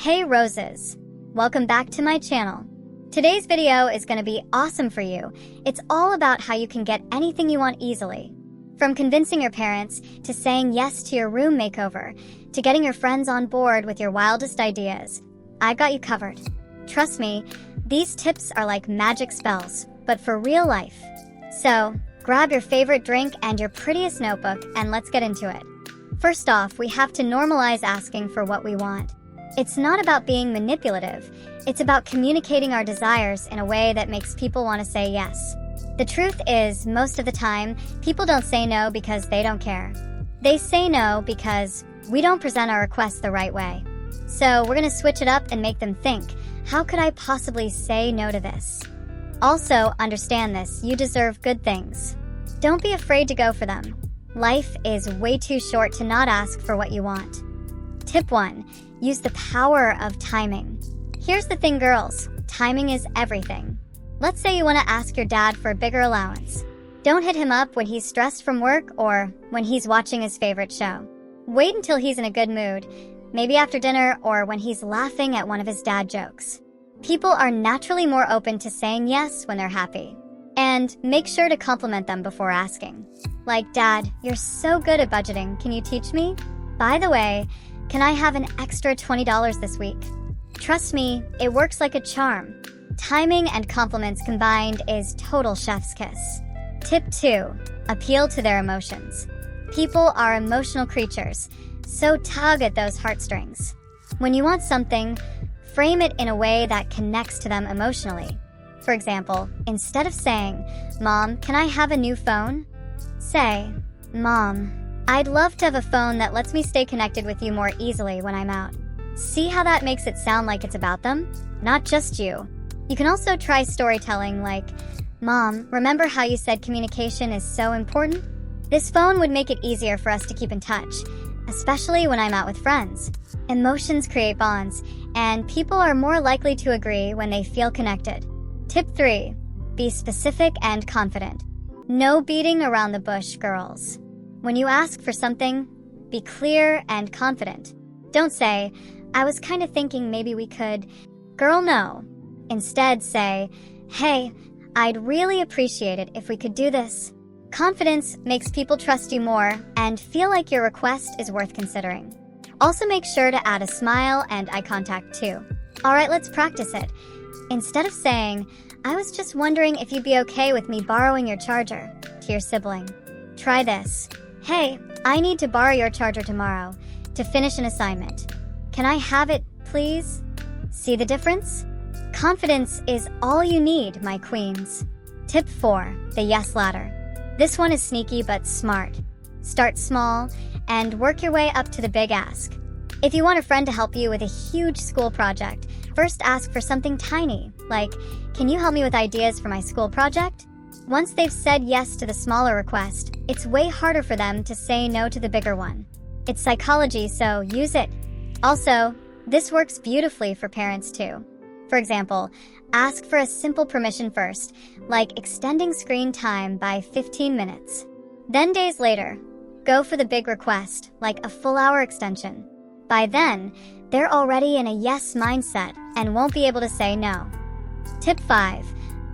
Hey roses! Welcome back to my channel. Today's video is going to be awesome for you. It's all about how you can get anything you want easily. From convincing your parents, to saying yes to your room makeover, to getting your friends on board with your wildest ideas. I've got you covered. Trust me, these tips are like magic spells, but for real life. So, grab your favorite drink and your prettiest notebook and let's get into it. First off, we have to normalize asking for what we want. It's not about being manipulative, it's about communicating our desires in a way that makes people want to say yes. The truth is, most of the time, people don't say no because they don't care. They say no because we don't present our requests the right way. So we're gonna switch it up and make them think, how could I possibly say no to this? Also, understand this, you deserve good things. Don't be afraid to go for them. Life is way too short to not ask for what you want. Tip 1. Use the power of timing. Here's the thing, girls. Timing is everything. Let's say you want to ask your dad for a bigger allowance. Don't hit him up when he's stressed from work or when he's watching his favorite show. Wait until he's in a good mood, maybe after dinner or when he's laughing at one of his dad jokes. People are naturally more open to saying yes when they're happy. And make sure to compliment them before asking. Like, Dad, you're so good at budgeting, can you teach me? By the way, can I have an extra $20 this week? Trust me, it works like a charm. Timing and compliments combined is total chef's kiss. Tip 2. Appeal to their emotions. People are emotional creatures, so tug at those heartstrings. When you want something, frame it in a way that connects to them emotionally. For example, instead of saying, "Mom, can I have a new phone?" Say, "Mom, I'd love to have a phone that lets me stay connected with you more easily when I'm out." See how that makes it sound like it's about them, not just you. You can also try storytelling like, "Mom, remember how you said communication is so important? This phone would make it easier for us to keep in touch, especially when I'm out with friends." Emotions create bonds, and people are more likely to agree when they feel connected. Tip 3. Be specific and confident. No beating around the bush, girls. When you ask for something, be clear and confident. Don't say, "I was kind of thinking maybe we could." Girl, no. Instead say, "Hey, I'd really appreciate it if we could do this." Confidence makes people trust you more and feel like your request is worth considering. Also make sure to add a smile and eye contact too. Alright, let's practice it. Instead of saying, "I was just wondering if you'd be okay with me borrowing your charger," to your sibling, try this. "Hey, I need to borrow your charger tomorrow to finish an assignment. Can I have it, please?" See the difference? Confidence is all you need, my queens. Tip 4. The yes ladder. This one is sneaky but smart. Start small and work your way up to the big ask. If you want a friend to help you with a huge school project, first ask for something tiny, like, "Can you help me with ideas for my school project?" Once they've said yes to the smaller request, it's way harder for them to say no to the bigger one. It's psychology, so use it. Also, this works beautifully for parents too. For example, ask for a simple permission first, like extending screen time by 15 minutes. Then days later, go for the big request, like a full hour extension. By then, they're already in a yes mindset and won't be able to say no. Tip 5.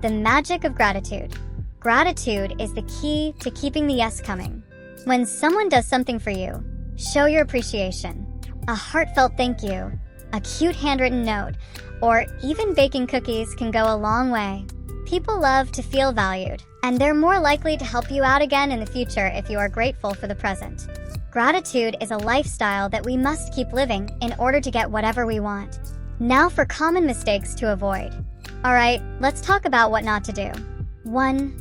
The magic of gratitude. Gratitude is the key to keeping the yes coming. When someone does something for you, show your appreciation. A heartfelt thank you, a cute handwritten note, or even baking cookies can go a long way. People love to feel valued, and they're more likely to help you out again in the future if you are grateful for the present. Gratitude is a lifestyle that we must keep living in order to get whatever we want. Now for common mistakes to avoid. Alright, let's talk about what not to do. 1.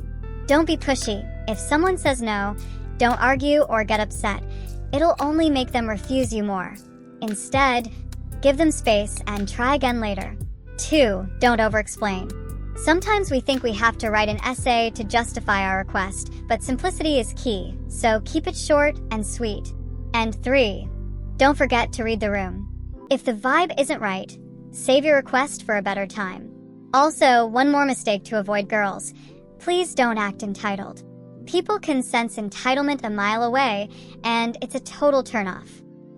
Don't be pushy. If someone says no, don't argue or get upset. It'll only make them refuse you more. Instead, give them space and try again later. 2. Don't over-explain. Sometimes we think we have to write an essay to justify our request, but simplicity is key, so keep it short and sweet. And 3. Don't forget to read the room. If the vibe isn't right, save your request for a better time. Also, one more mistake to avoid, girls. Please don't act entitled. People can sense entitlement a mile away, and it's a total turnoff.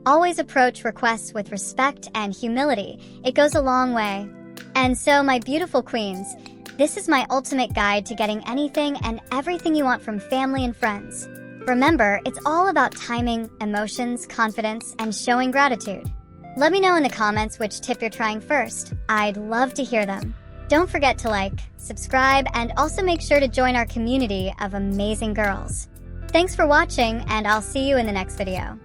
Always approach requests with respect and humility. It goes a long way. And so, my beautiful queens, this is my ultimate guide to getting anything and everything you want from family and friends. Remember, it's all about timing, emotions, confidence, and showing gratitude. Let me know in the comments which tip you're trying first. I'd love to hear them. Don't forget to like, subscribe, and also make sure to join our community of amazing girls. Thanks for watching, and I'll see you in the next video.